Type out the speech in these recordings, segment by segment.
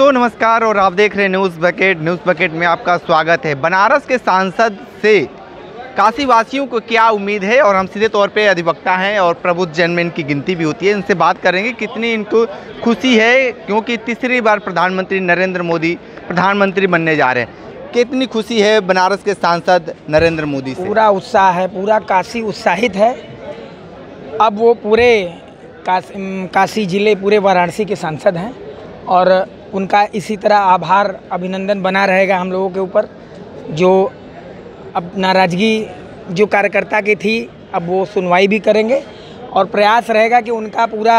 दोस्तों नमस्कार और आप देख रहे हैं न्यूज़ बकेट में आपका स्वागत है। बनारस के सांसद से काशी वासियों को क्या उम्मीद है और हम सीधे तौर पे अधिवक्ता हैं और प्रबुद्ध जन में इनकी गिनती भी होती है। इनसे बात करेंगे कितनी इनको खुशी है, क्योंकि तीसरी बार प्रधानमंत्री नरेंद्र मोदी प्रधानमंत्री बनने जा रहे हैं। कितनी खुशी है बनारस के सांसद नरेंद्र मोदी से? पूरा उत्साह है, पूरा काशी उत्साहित है। अब वो पूरे काशी जिले, पूरे वाराणसी के सांसद हैं और उनका इसी तरह आभार अभिनंदन बना रहेगा हम लोगों के ऊपर। जो अब नाराज़गी जो कार्यकर्ता की थी, अब वो सुनवाई भी करेंगे और प्रयास रहेगा कि उनका पूरा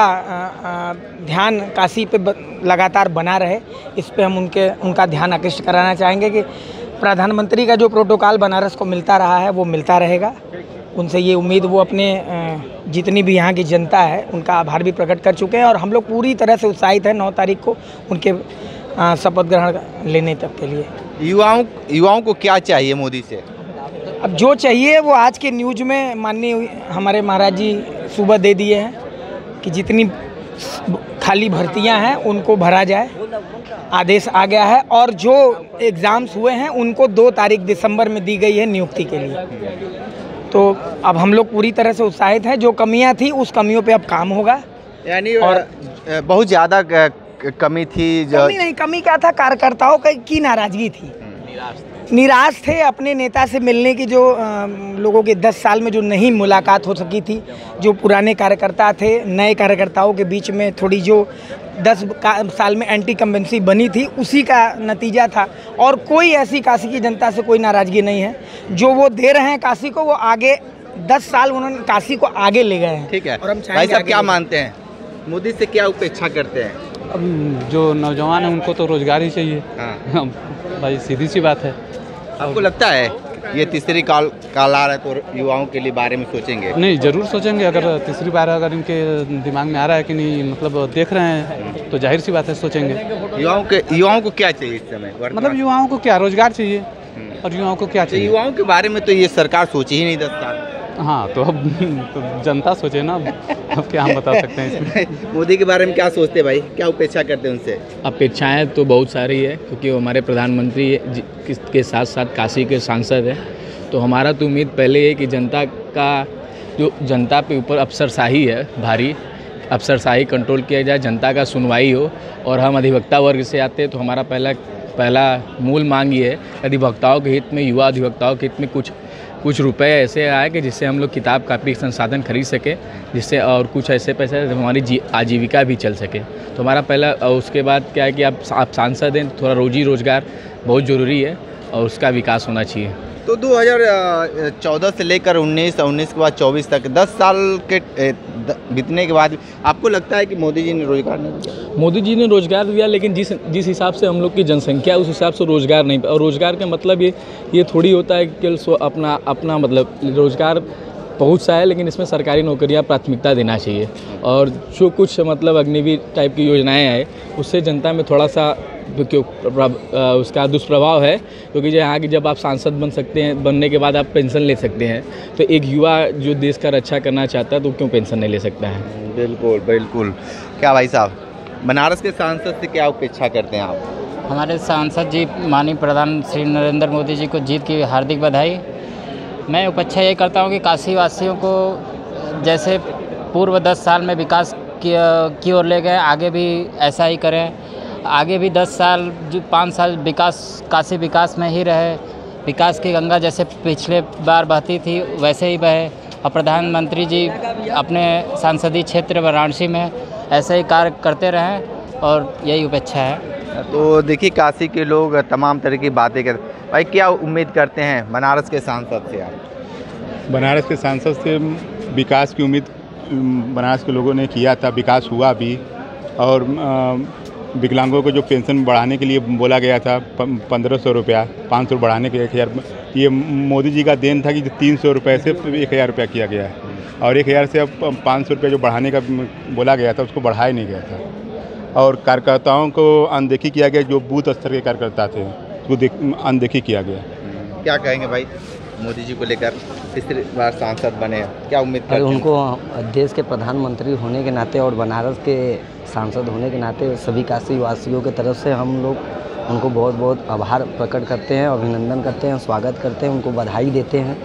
ध्यान काशी पे लगातार बना रहे। इस पे हम उनका ध्यान आकृष्ट कराना चाहेंगे कि प्रधानमंत्री का जो प्रोटोकॉल बनारस को मिलता रहा है वो मिलता रहेगा। उनसे ये उम्मीद वो अपने जितनी भी यहाँ की जनता है उनका आभार भी प्रकट कर चुके हैं और हम लोग पूरी तरह से उत्साहित हैं 9 तारीख को उनके शपथ ग्रहण लेने तक के लिए। युवाओं को क्या चाहिए मोदी से? अब जो चाहिए वो आज के न्यूज़ में माननीय हमारे महाराज जी सुबह दे दिए हैं कि जितनी खाली भर्तियां हैं उनको भरा जाए, आदेश आ गया है। और जो एग्ज़ाम्स हुए हैं उनको 2 तारीख दिसंबर में दी गई है नियुक्ति के लिए। तो अब हम लोग पूरी तरह से उत्साहित हैं। जो कमियां थी उस कमियों पे अब काम होगा। यानी और बहुत ज़्यादा कमी थी। कमी क्या था, कार्यकर्ताओं की नाराज़गी थी, निराश थे अपने नेता से मिलने की। जो लोगों के 10 साल में जो नहीं मुलाकात हो सकी थी, जो पुराने कार्यकर्ता थे, नए कार्यकर्ताओं के बीच में थोड़ी जो 10 साल में एंटी कम्बेंसी बनी थी, उसी का नतीजा था। और कोई ऐसी काशी की जनता से कोई नाराज़गी नहीं है। जो वो दे रहे हैं काशी को, वो आगे 10 साल उन्होंने काशी को आगे ले गए हैं। ठीक है, और हम भाई साहब क्या मानते हैं, मोदी से क्या अपेक्षा करते हैं? अब जो नौजवान है उनको तो रोजगार ही चाहिए। हाँ। भाई सीधी सी बात है। आपको लगता है ये तीसरी काल आ रहा है तो युवाओं के लिए बारे में सोचेंगे? नहीं, ज़रूर सोचेंगे। अगर तीसरी बार अगर इनके दिमाग में आ रहा है कि नहीं, मतलब देख रहे हैं, तो जाहिर सी बात है सोचेंगे। युवाओं को क्या चाहिए इस समय? मतलब युवाओं को क्या रोजगार चाहिए और युवाओं को क्या चाहिए? युवाओं के बारे में तो ये सरकार सोची ही नहीं 10 साल। हाँ, तो अब तो जनता सोचे ना। अब क्या हम बता सकते हैं इसमें। मोदी के बारे में क्या सोचते हैं भाई, क्या अपेक्षा करते हैं उनसे? अपेक्षाएं तो बहुत सारी है, क्योंकि वो हमारे प्रधानमंत्री के साथ साथ काशी के सांसद हैं। तो हमारा तो उम्मीद पहले है कि जनता का जो जनता पे ऊपर अफसरशाही है, भारी अफसरशाही कंट्रोल किया जाए, जनता का सुनवाई हो। और हम अधिवक्ता वर्ग से आते हैं तो हमारा पहला मूल मांग ये है, अधिवक्ताओं के हित में, युवा अधिवक्ताओं के हित में कुछ रुपए ऐसे आए कि जिससे हम लोग किताब कापी संसाधन खरीद सके, जिससे और कुछ ऐसे पैसे हमारी आजीविका भी चल सके। तो हमारा पहला, उसके बाद क्या है कि आप सांसद हैं, थोड़ा रोजी रोजगार बहुत ज़रूरी है और उसका विकास होना चाहिए। तो 2014 से लेकर 19 के बाद 24 तक 10 साल के बीतने के बाद आपको लगता है कि मोदी जी ने रोजगार नहीं दिया? मोदी जी ने रोजगार दिया, लेकिन जिस हिसाब से हम लोग की जनसंख्या उस हिसाब से रोजगार नहीं। और रोजगार का मतलब ये थोड़ी होता है कि अपना मतलब रोजगार बहुत सा है, लेकिन इसमें सरकारी नौकरियां प्राथमिकता देना चाहिए। और जो कुछ मतलब अग्निवीर टाइप की योजनाएं हैं, उससे जनता में थोड़ा सा उसका दुष्प्रभाव है। क्योंकि यहाँ की जब आप सांसद बन सकते हैं, बनने के बाद आप पेंशन ले सकते हैं, तो एक युवा जो देश का रक्षा करना चाहता है तो क्यों पेंशन नहीं ले सकता है? बिल्कुल। क्या भाई साहब, बनारस के सांसद से क्या अपेक्षा करते हैं आप? हमारे सांसद जी माननीय प्रधानमंत्री श्री नरेंद्र मोदी जी को जीत की हार्दिक बधाई। मैं अपेक्षा ये करता हूँ कि काशी वासियों को जैसे पूर्व 10 साल में विकास की ओर ले गए, आगे भी ऐसा ही करें। आगे भी 10 साल, जो 5 साल काशी विकास में ही रहे। विकास की गंगा जैसे पिछले बार बहती थी वैसे ही बहे। और प्रधानमंत्री जी अपने संसदीय क्षेत्र वाराणसी में ऐसे ही कार्य करते रहें और यही अपेक्षा है। तो देखिए, काशी के लोग तमाम तरह की बातें करते हैं। भाई क्या उम्मीद करते हैं बनारस के सांसद से आप? बनारस के सांसद से विकास की उम्मीद बनारस के लोगों ने किया था, विकास हुआ भी। और विकलांगों को जो पेंशन बढ़ाने के लिए बोला गया था 1500 रुपया, 500 बढ़ाने के 1000, ये मोदी जी का देन था कि 300 रुपये से 1000 रुपया किया गया है। और 1000 से अब 500 रुपये जो बढ़ाने का बोला गया था उसको बढ़ाया नहीं गया था। और कार्यकर्ताओं को अनदेखी किया गया, जो बूथ स्तर के कार्यकर्ता थे उसको अनदेखी किया गया। क्या कहेंगे भाई? मोदी जी को लेकर तीसरी बार सांसद बने, क्या उम्मीद करते हैं? उनको देश के प्रधानमंत्री होने के नाते और बनारस के सांसद होने के नाते सभी काशी वासियों की तरफ से हम लोग उनको बहुत बहुत आभार प्रकट करते हैं, अभिनंदन करते हैं, स्वागत करते हैं, उनको बधाई देते हैं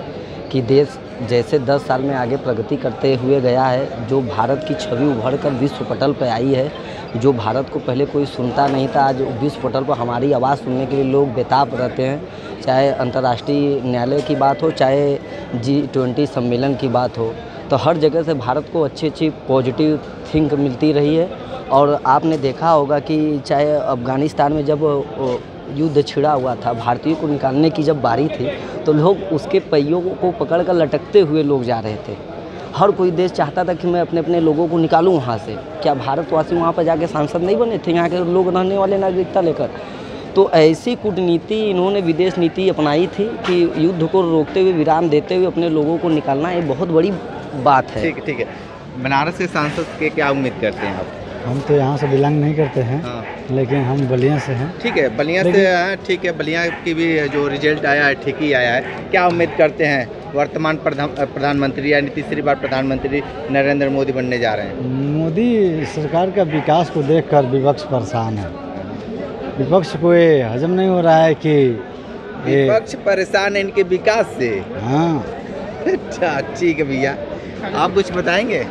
कि देश जैसे 10 साल में आगे प्रगति करते हुए गया है, जो भारत की छवि उभर कर विश्व पटल पर आई है, जो भारत को पहले कोई सुनता नहीं था, आज विश्व पटल पर हमारी आवाज़ सुनने के लिए लोग बेताब रहते हैं। चाहे अंतर्राष्ट्रीय न्यायालय की बात हो, चाहे G20 सम्मेलन की बात हो, तो हर जगह से भारत को अच्छी पॉजिटिव थिंक मिलती रही है। और आपने देखा होगा कि चाहे अफ़गानिस्तान में जब युद्ध छिड़ा हुआ था, भारतीयों को निकालने की जब बारी थी, तो लोग उसके पहियों को पकड़कर लटकते हुए लोग जा रहे थे। हर कोई देश चाहता था कि मैं अपने अपने लोगों को निकालूं वहाँ से। क्या भारतवासी वहाँ पर जाके सांसद नहीं बने थे, यहाँ के लोग रहने वाले नागरिकता लेकर? तो ऐसी कूटनीति इन्होंने विदेश नीति अपनाई थी कि युद्ध को रोकते हुए, विराम देते हुए अपने लोगों को निकालना ये बहुत बड़ी बात है। ठीक है। बनारस के सांसद के क्या उम्मीद करते हैं आप? हम तो यहाँ से बिलोंग नहीं करते हैं, लेकिन हम बलिया से हैं। ठीक है, बलिया से हैं, ठीक है। बलिया की भी जो रिजल्ट आया है ठीक ही आया है। क्या उम्मीद करते हैं वर्तमान प्रधानमंत्री यानी तीसरी बार प्रधानमंत्री नरेंद्र मोदी बनने जा रहे हैं? मोदी सरकार का विकास को देखकर विपक्ष परेशान है। विपक्ष को ये हजम नहीं हो रहा है कि विपक्ष परेशान है इनके विकास से। हाँ अच्छा, ठीक है भैया, आप कुछ बताएंगे?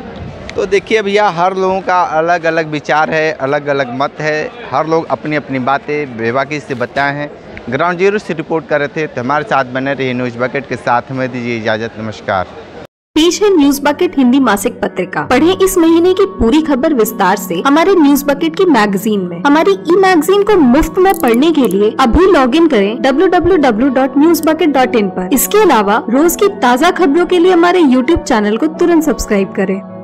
तो देखिए भैया, हर लोगों का अलग अलग विचार है, अलग अलग मत है, हर लोग अपनी अपनी बातें बेबाकी से बताए हैं। ग्राउंड जीरो से रिपोर्ट कर रहे थे, तो हमारे साथ बने रहिए न्यूज़ बकेट के साथ। हमें दीजिए इजाज़त, नमस्कार। पेश है न्यूज़ बकेट हिंदी मासिक पत्रिका। पढ़ें इस महीने की पूरी खबर विस्तार से हमारे न्यूज़ बकेट की मैगजीन में। हमारी ई मैगजीन को मुफ्त में पढ़ने के लिए अभी लॉगिन करें www.newsbucket.in पर। इसके अलावा रोज की ताज़ा खबरों के लिए हमारे YouTube चैनल को तुरंत सब्सक्राइब करें।